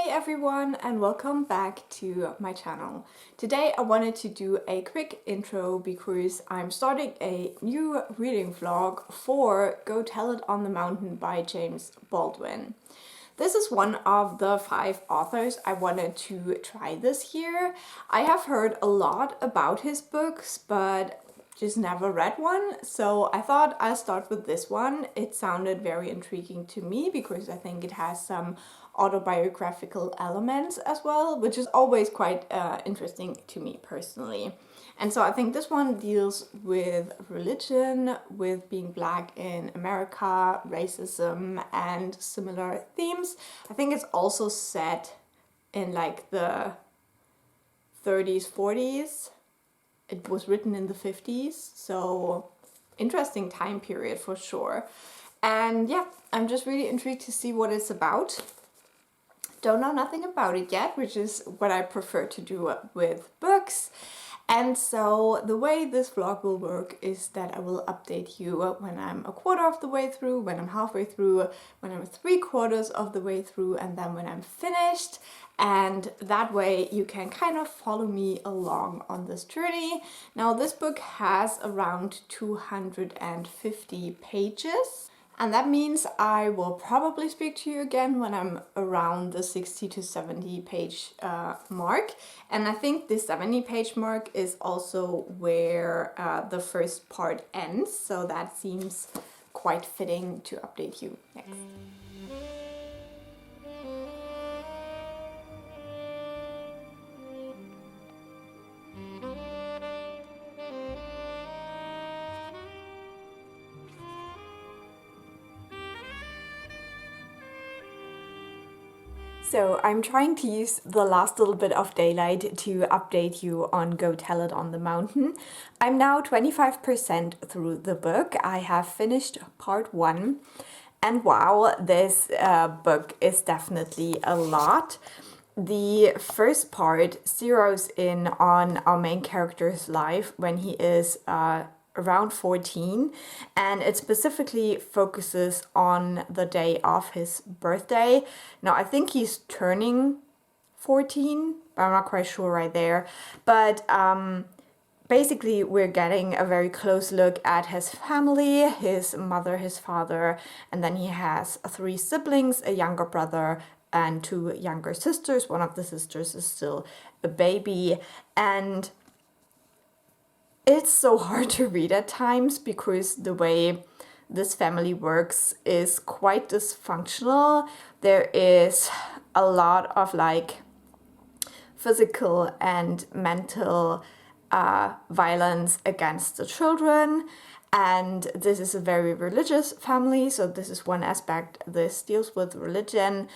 Hey everyone, and welcome back to my channel. Today I wanted to do a quick intro because I'm starting a new reading vlog for Go Tell It on the Mountain by James Baldwin. This is one of the 5 authors I wanted to try this year. I have heard a lot about his books, but just never read one, so I thought I'll start with this one. It sounded very intriguing to me because I think it has some autobiographical elements as well, which is always quite interesting to me personally. And so I think this one deals with religion, with being black in America, racism, and similar themes. I think it's also set in like the 30s, 40s. It was written in the 50s, so interesting time period for sure. And yeah, I'm just really intrigued to see what it's about. Don't know nothing about it yet, which is what I prefer to do with books. And so the way this vlog will work is that I will update you when I'm a quarter of the way through, when I'm halfway through, when I'm 3/4 of the way through, and then when I'm finished. And that way you can kind of follow me along on this journey. Now this book has around 250 pages. And that means I will probably speak to you again when I'm around the 60 to 70 page mark. And I think the 70 page mark is also where the first part ends. So that seems quite fitting to update you next. So I'm trying to use the last little bit of daylight to update you on Go Tell It on the Mountain. I'm now 25% through the book. I have finished part 1. And wow, this book is definitely a lot. The first part zeroes in on our main character's life when he is around 14, and it specifically focuses on the day of his birthday. Now I think he's turning 14, but I'm not quite sure right there. But basically we're getting a very close look at his family, his mother, his father, and then he has 3 siblings, a younger brother and 2 younger sisters. One of the sisters is still a baby, and it's so hard to read at times because the way this family works is quite dysfunctional. There is a lot of like physical and mental violence against the children. And this is a very religious family, so this is one aspect. This deals with religion.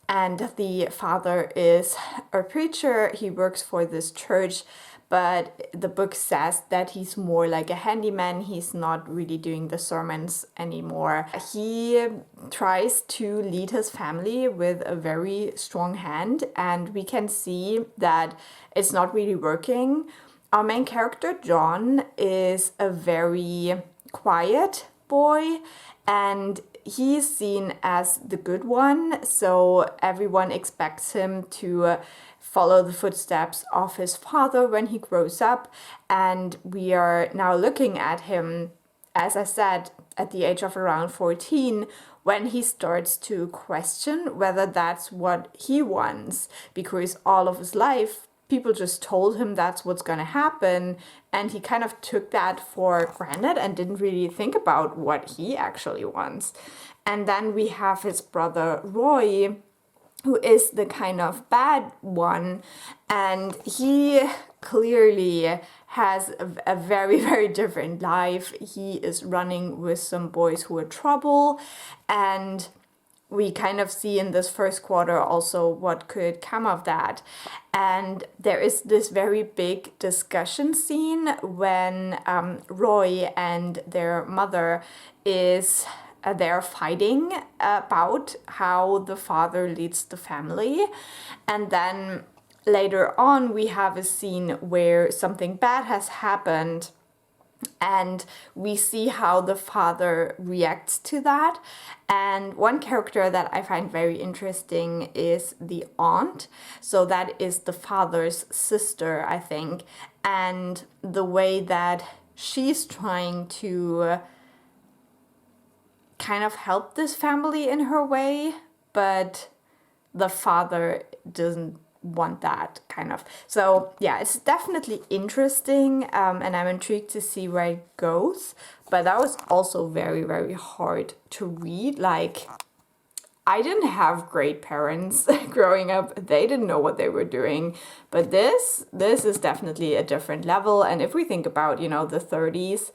And the father is a preacher. He works for this church, but the book says that he's more like a handyman. He's not really doing the sermons anymore. He tries to lead his family with a very strong hand, and we can see that it's not really working. Our main character, John, is a very quiet boy, and he's seen as the good one, so everyone expects him to follow the footsteps of his father when he grows up. And we are now looking at him, as I said, at the age of around 14, when he starts to question whether that's what he wants, because all of his life people just told him that's what's going to happen, and he kind of took that for granted and didn't really think about what he actually wants. And then we have his brother Roy, who is the kind of bad one, and he clearly has a very, very different life. He is running with some boys who are trouble, and we kind of see in this first quarter also what could come of that. And there is this very big discussion scene when Roy and their mother they're fighting about how the father leads the family. And then later on we have a scene where something bad has happened And we see how the father reacts to that. And one character that I find very interesting is the aunt. So that is the father's sister, I think. And the way that she's trying to kind of help this family in her way, but the father doesn't want that, kind of. So yeah, it's definitely interesting, and I'm intrigued to see where it goes. But that was also very, very hard to read. Like, I didn't have great parents growing up. They didn't know what they were doing. But this is definitely a different level. And if we think about, you know, the 30s,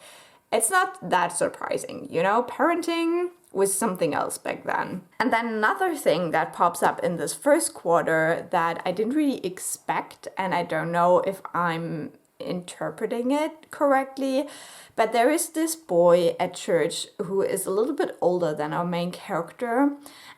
it's not that surprising. You know, parenting was something else back then. And then another thing that pops up in this first quarter that I didn't really expect, and I don't know if I'm interpreting it correctly, but there is this boy at church who is a little bit older than our main character,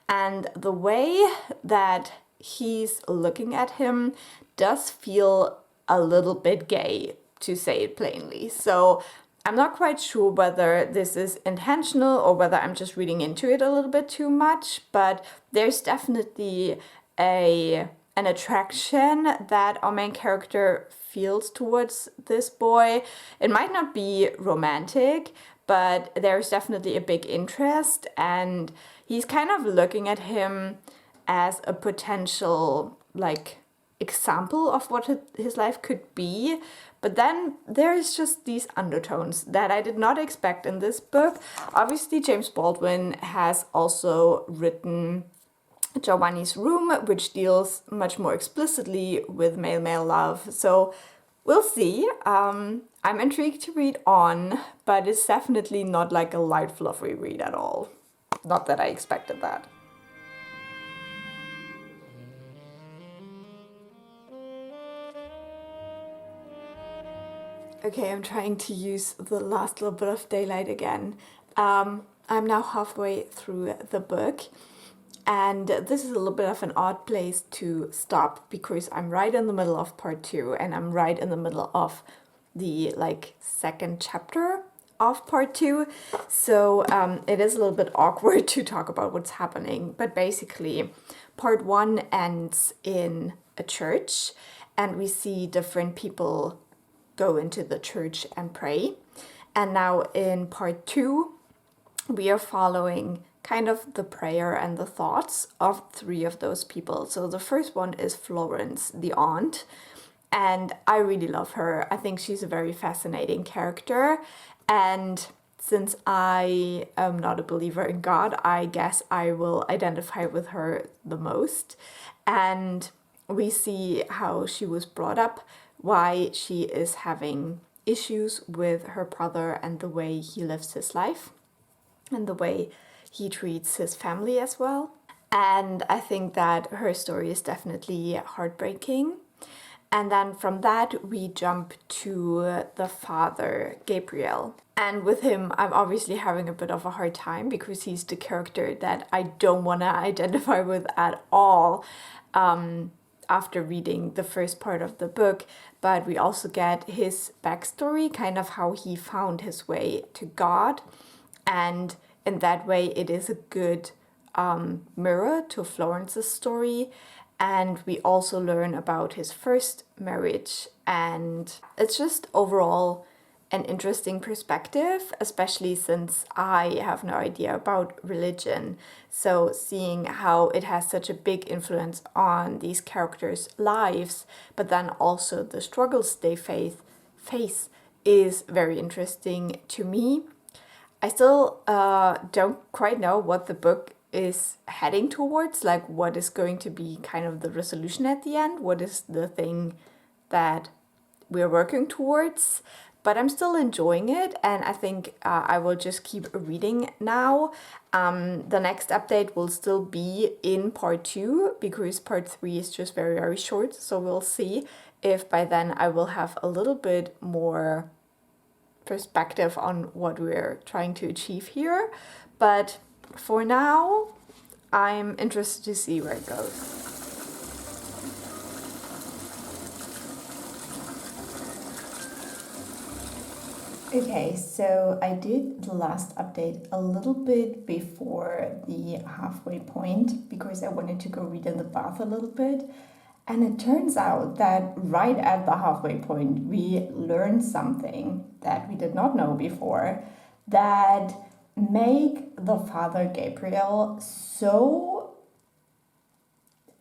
and the way that he's looking at him does feel a little bit gay, to say it plainly. So I'm not quite sure whether this is intentional or whether I'm just reading into it a little bit too much, but there's definitely an attraction that our main character feels towards this boy. It might not be romantic, but there's definitely a big interest, and he's kind of looking at him as a potential, like, example of what his life could be. But then there's just these undertones that I did not expect in this book. Obviously, James Baldwin has also written Giovanni's Room, which deals much more explicitly with male-male love. So we'll see. I'm intrigued to read on, but it's definitely not like a light, fluffy read at all. Not that I expected that. Okay, I'm trying to use the last little bit of daylight again. I'm now halfway through the book, and this is a little bit of an odd place to stop because I'm right in the middle of part 2, and I'm right in the middle of the second chapter of part 2. So it is a little bit awkward to talk about what's happening, but basically part 1 ends in a church, and we see different people go into the church and pray. And now in part 2, we are following kind of the prayer and the thoughts of 3 of those people. So the first one is Florence, the aunt, and I really love her. I think she's a very fascinating character, and since I am not a believer in God, I guess I will identify with her the most. And we see how she was brought up, why she is having issues with her brother and the way he lives his life and the way he treats his family as well. And I think that her story is definitely heartbreaking. And then from that, we jump to the father, Gabriel. And with him, I'm obviously having a bit of a hard time because he's the character that I don't want to identify with at all. After reading the first part of the book, but we also get his backstory, kind of how he found his way to God, and in that way it is a good mirror to Florence's story. And we also learn about his first marriage, and it's just overall an interesting perspective, especially since I have no idea about religion. So seeing how it has such a big influence on these characters' lives, but then also the struggles they face is very interesting to me. I still don't quite know what the book is heading towards, like what is going to be kind of the resolution at the end, what is the thing that we're working towards. But I'm still enjoying it, and I think I will just keep reading now. The next update will still be in part 2 because part 3 is just very, very short. So we'll see if by then I will have a little bit more perspective on what we're trying to achieve here. But for now, I'm interested to see where it goes. Okay, so I did the last update a little bit before the halfway point because I wanted to go read in the bath a little bit. And it turns out that right at the halfway point, we learned something that we did not know before that make the Father Gabriel so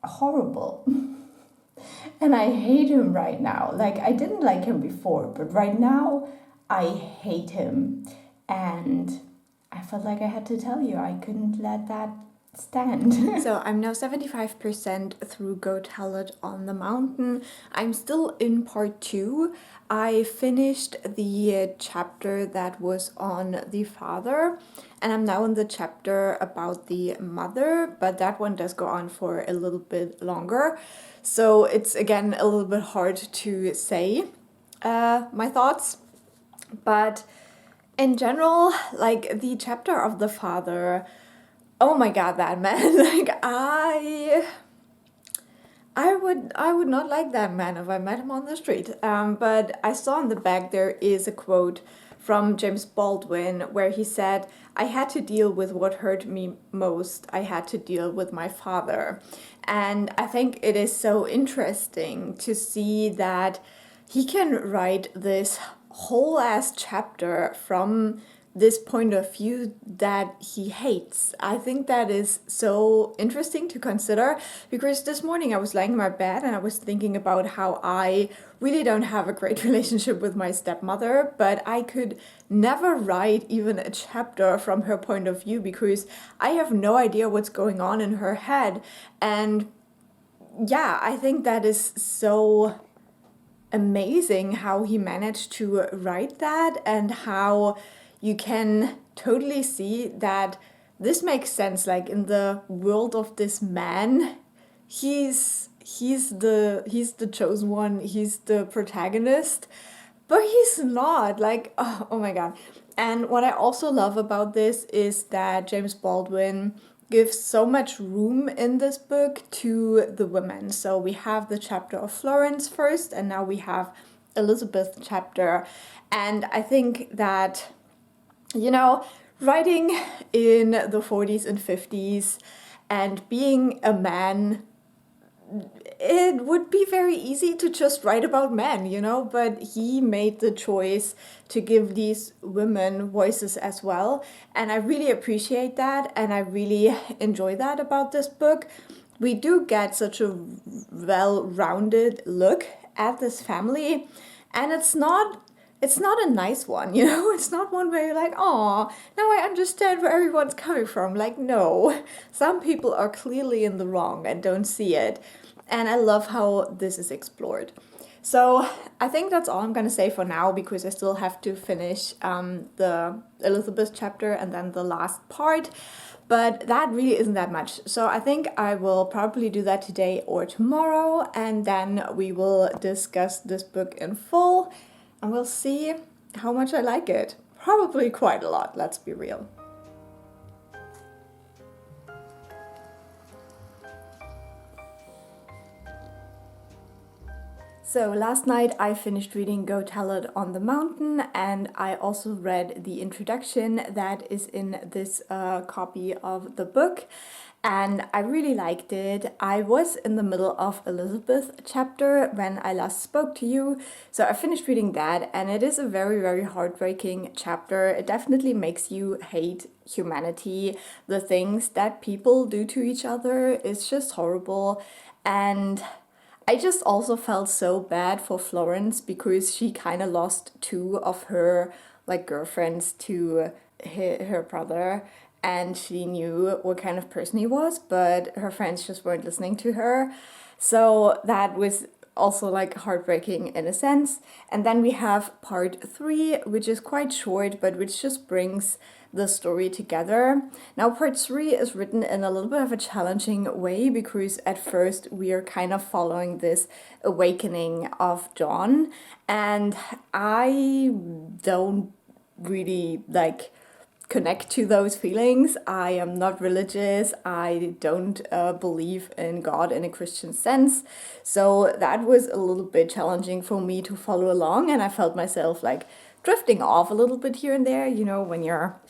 horrible. And I hate him right now. Like, I didn't like him before, but right now I hate him. And I felt like I had to tell you, I couldn't let that stand. So I'm now 75% through Go Tell It on the Mountain. I'm still in part 2. I finished the chapter that was on the father, and I'm now in the chapter about the mother, but that one does go on for a little bit longer. So it's again a little bit hard to say my thoughts, but in general, like the chapter of the father, oh my god, that man, like I would not like that man if I met him on the street. But I saw in the back there is a quote from James Baldwin where he said, "I had to deal with what hurt me most. I had to deal with my father." And I think it is so interesting to see that he can write this whole ass chapter from this point of view that he hates. I think that is so interesting to consider because this morning I was lying in my bed and I was thinking about how I really don't have a great relationship with my stepmother, but I could never write even a chapter from her point of view because I have no idea what's going on in her head. And yeah, I think that is so amazing how he managed to write that and how you can totally see that this makes sense. Like in the world of this man, he's the chosen one, he's the protagonist, but he's not. Like, oh my god. And what I also love about this is that James Baldwin gives so much room in this book to the women. So we have the chapter of Florence first, and now we have Elizabeth chapter. And I think that, you know, writing in the 40s and 50s and being a man, it would be very easy to just write about men, you know, but he made the choice to give these women voices as well. And I really appreciate that, and I really enjoy that about this book. We do get such a well-rounded look at this family, and it's not a nice one, you know? It's not one where you're like, oh, now I understand where everyone's coming from. Like, no, some people are clearly in the wrong and don't see it. And I love how this is explored. So I think that's all I'm going to say for now because I still have to finish the Elizabeth chapter and then the last part. But that really isn't that much. So I think I will probably do that today or tomorrow. And then we will discuss this book in full. And we'll see how much I like it. Probably quite a lot, let's be real. So last night I finished reading Go Tell It on the Mountain, and I also read the introduction that is in this copy of the book, and I really liked it. I was in the middle of Elizabeth chapter when I last spoke to you, so I finished reading that, and it is a very, very heartbreaking chapter. It definitely makes you hate humanity. The things that people do to each other is just horrible, and I just also felt so bad for Florence because she kind of lost two of her like girlfriends to her brother, and she knew what kind of person he was, but her friends just weren't listening to her. So that was also like heartbreaking in a sense. And then we have part 3, which is quite short, but which just brings the story together. Now part 3 is written in a little bit of a challenging way because at first we are kind of following this awakening of John, and I don't really like connect to those feelings. I am not religious. I don't believe in God in a Christian sense. So that was a little bit challenging for me to follow along, and I felt myself like drifting off a little bit here and there, you know, when your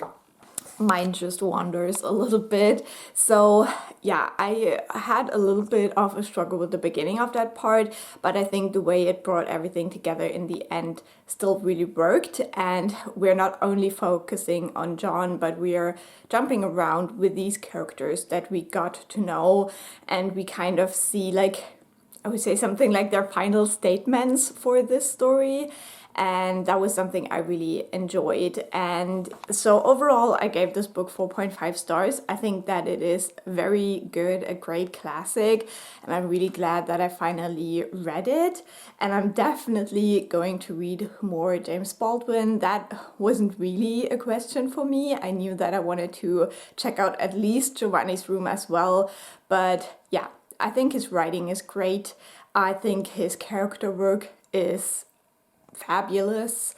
mind just wanders a little bit. So yeah, I had a little bit of a struggle with the beginning of that part, but I think the way it brought everything together in the end still really worked. And we're not only focusing on John, but we are jumping around with these characters that we got to know, and we kind of see, like, I would say something like their final statements for this story. And that was something I really enjoyed. And so overall, I gave this book 4.5 stars. I think that it is very good, a great classic, and I'm really glad that I finally read it. And I'm definitely going to read more James Baldwin. That wasn't really a question for me. I knew that I wanted to check out at least Giovanni's Room as well. But yeah, I think his writing is great. I think his character work is fabulous.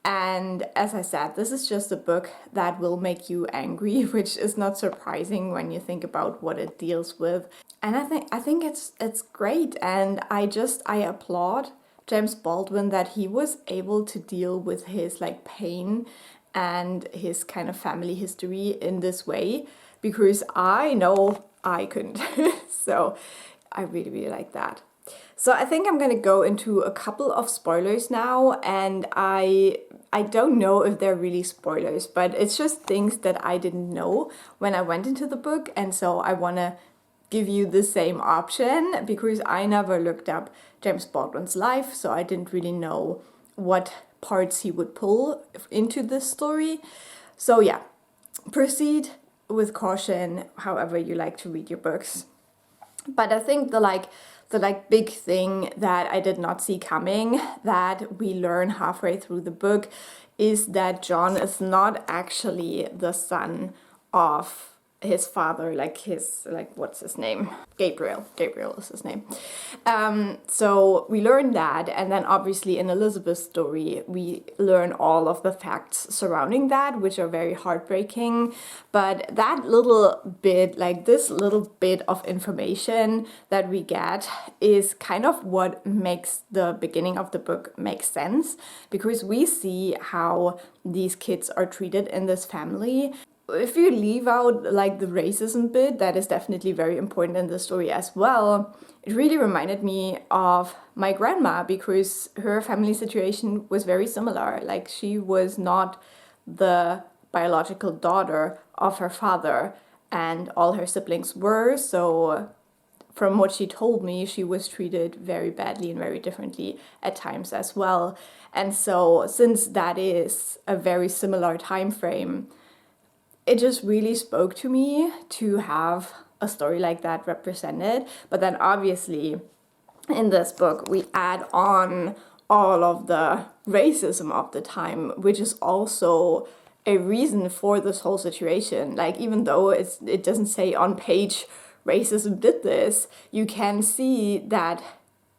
And as I said, this is just a book that will make you angry, which is not surprising when you think about what it deals with. And I think it's great, and I applaud James Baldwin that he was able to deal with his like pain and his kind of family history in this way, because I know I couldn't. So I really, really like that. So I think I'm going to go into a couple of spoilers now, and I don't know if they're really spoilers, but it's just things that I didn't know when I went into the book, and so I want to give you the same option because I never looked up James Baldwin's life, so I didn't really know what parts he would pull into this story. So yeah, proceed with caution however you like to read your books. But I think the big thing that I did not see coming, that we learn halfway through the book, is that John is not actually the son of his father, what's his name? Gabriel is his name. So we learn that, and then obviously in Elizabeth's story we learn all of the facts surrounding that, which are very heartbreaking. But that little bit, like this little bit of information that we get, is kind of what makes the beginning of the book make sense, because we see how these kids are treated in this family. If you leave out like the racism bit, that is definitely very important in the story as well. It really reminded me of my grandma, because her family situation was very similar. Like, she was not the biological daughter of her father, and all her siblings were. So from what she told me, she was treated very badly and very differently at times as well. And so since that is a very similar time frame, it just really spoke to me to have a story like that represented. But then obviously in this book we add on all of the racism of the time, which is also a reason for this whole situation. Like, even though it doesn't say on page racism did this, you can see that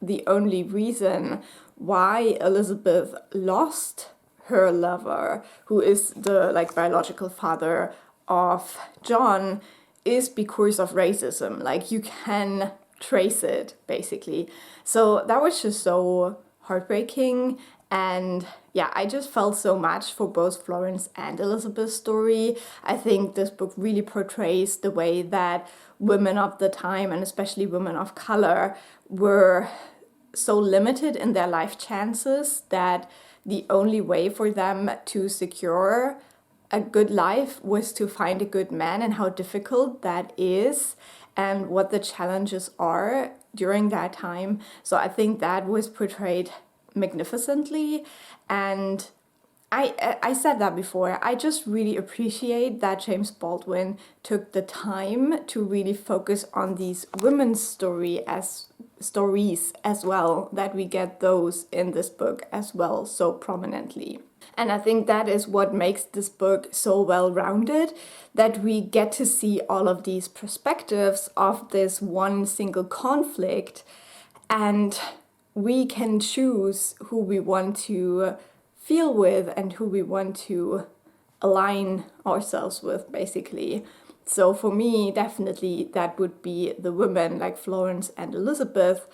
the only reason why Elizabeth lost her lover, who is the biological father of John, is because of racism. Like, you can trace it basically. So that was just so heartbreaking. And yeah, I just felt so much for both Florence and Elizabeth's story. I think this book really portrays the way that women of the time, and especially women of color, were so limited in their life chances that the only way for them to secure a good life was to find a good man, and how difficult that is and what the challenges are during that time. So I think that was portrayed magnificently. And I said that before, I just really appreciate that James Baldwin took the time to really focus on these women's stories as well, that we get those in this book as well so prominently. And I think that is what makes this book so well-rounded, that we get to see all of these perspectives of this one single conflict, and we can choose who we want to feel with and who we want to align ourselves with, basically. So for me, definitely that would be the women like Florence and Elizabeth.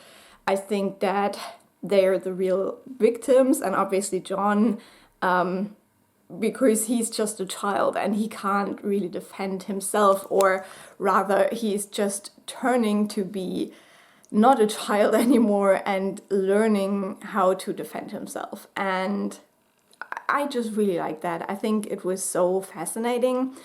I think that they're the real victims, and obviously John, because he's just a child and he can't really defend himself, or rather he's just turning to be not a child anymore and learning how to defend himself. And I just really like that. I think it was so fascinating.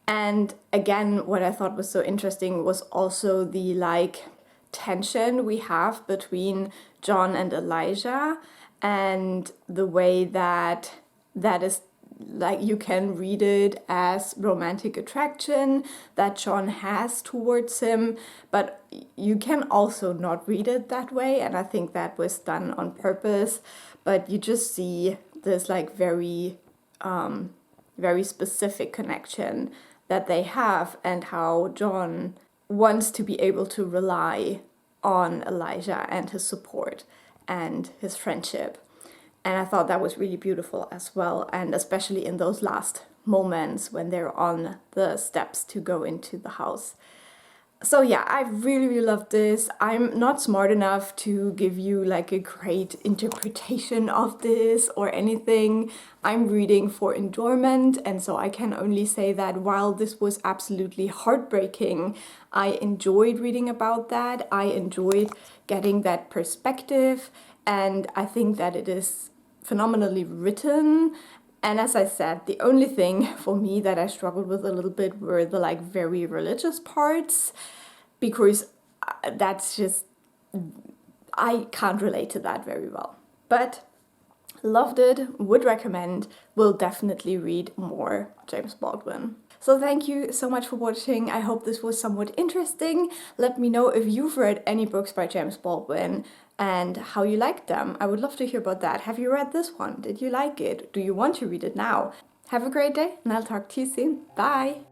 And again, what I thought was so interesting was also the like tension we have between John and Elijah, and the way that is like you can read it as romantic attraction that John has towards him, but you can also not read it that way, and I think that was done on purpose. But you just see this like very very specific connection that they have, and how John wants to be able to rely on Elijah and his support and his friendship. And I thought that was really beautiful as well, and especially in those last moments when they're on the steps to go into the house. So yeah, I really, really loved this. I'm not smart enough to give you like a great interpretation of this or anything. I'm reading for enjoyment, and so I can only say that while this was absolutely heartbreaking, I enjoyed reading about that. I enjoyed getting that perspective, and I think that it is phenomenally written. And as I said, the only thing for me that I struggled with a little bit were the like very religious parts, because that's just, I can't relate to that very well. But loved it, would recommend, will definitely read more James Baldwin. So thank you so much for watching. I hope this was somewhat interesting. Let me know if you've read any books by James Baldwin and how you liked them. I would love to hear about that. Have you read this one? Did you like it? Do you want to read it now? Have a great day, and I'll talk to you soon. Bye!